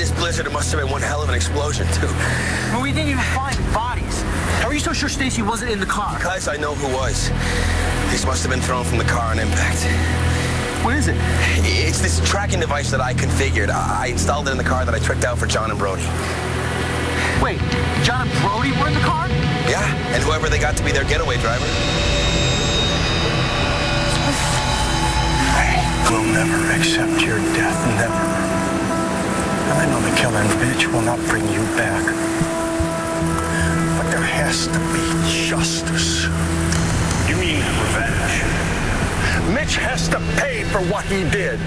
this blizzard, it must have been one hell of an explosion, too. Well, we didn't even find bodies. How are you so sure Stacy wasn't in the car? Because I know who was. These must have been thrown from the car on impact. What is it? It's this tracking device that I configured. I installed it in the car that I tricked out for John and Brody. Wait, John and Brody were in the car? Yeah, and whoever they got to be their getaway driver. We'll never accept your death, never. And I know the killing bitch will not bring you back. But there has to be justice. You mean revenge? Mitch has to pay for what he did.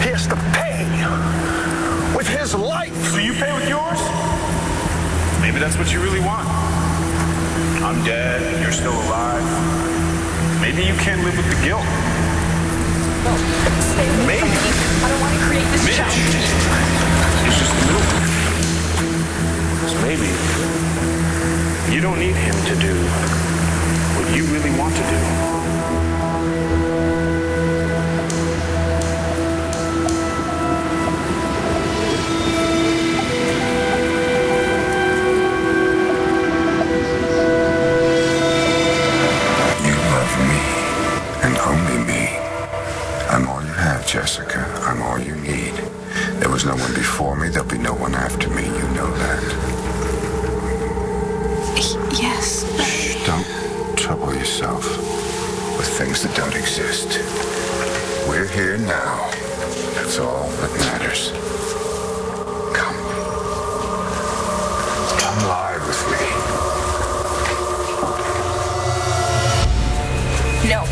He has to pay with his life. So you pay with yours? Maybe that's what you really want. I'm dead, you're still alive. Maybe you can't live with the guilt. No, stay away from me. I don't want to create this Mitch. challenge. It's just the middle. So maybe you don't need him to do what you really want to do. Jessica, I'm all you need. There was no one before me, there'll be no one after me, you know that. Yes. Shh, don't trouble yourself with things that don't exist. We're here now. That's all that matters. Come. Come lie with me. No.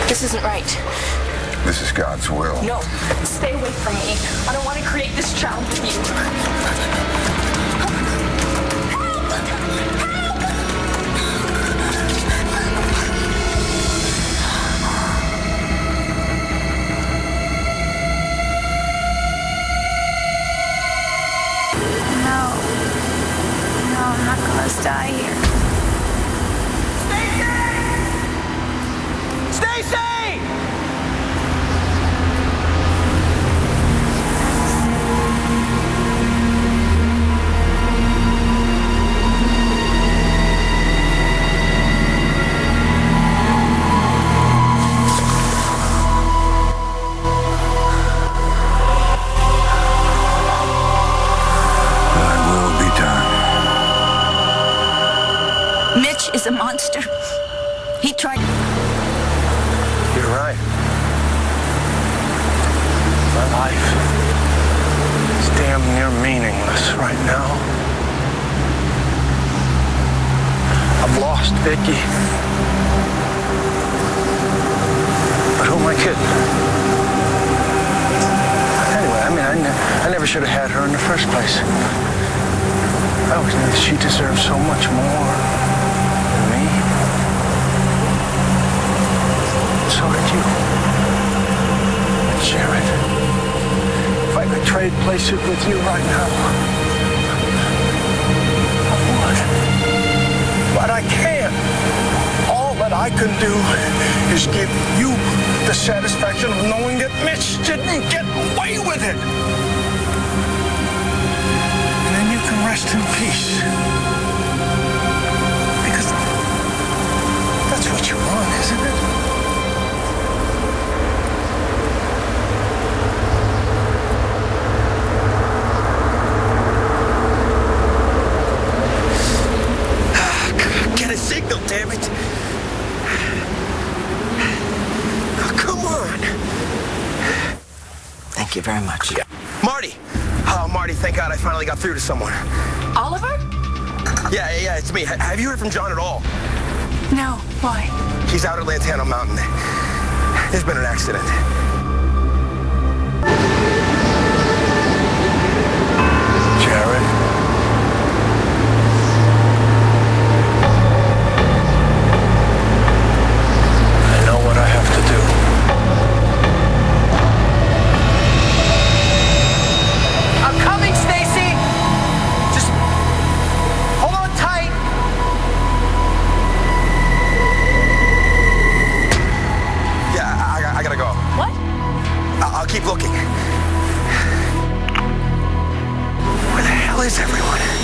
This isn't right. This is God's will. No, stay away from me. I don't want to create this challenge with you. No, I'm not gonna die here. Stacy! Stacy! Mitch is a monster. He tried... You're right. My life is damn near meaningless right now. I've lost Vicky. But who am I kidding? Anyway, I never should have had her in the first place. I always knew she deserved so much more than me. So did you. But Jared, if I could trade places with you right now, I would. But I can't. All that I can do is give you the satisfaction of knowing that Mitch didn't get away with it. And then you can rest in peace. Because that's what you want, isn't it? Get a signal, damn it. Oh, come on. Thank you very much. Yeah. Marty. Oh, Marty, thank God I finally got through to someone. Oliver? Yeah, it's me. Have you heard from John at all? No, why? He's out at Lantana Mountain. There's been an accident. Jared? I know what I have to do. I'm coming, Stacy! Just hold on tight. Yeah, I gotta go. What? is everyone?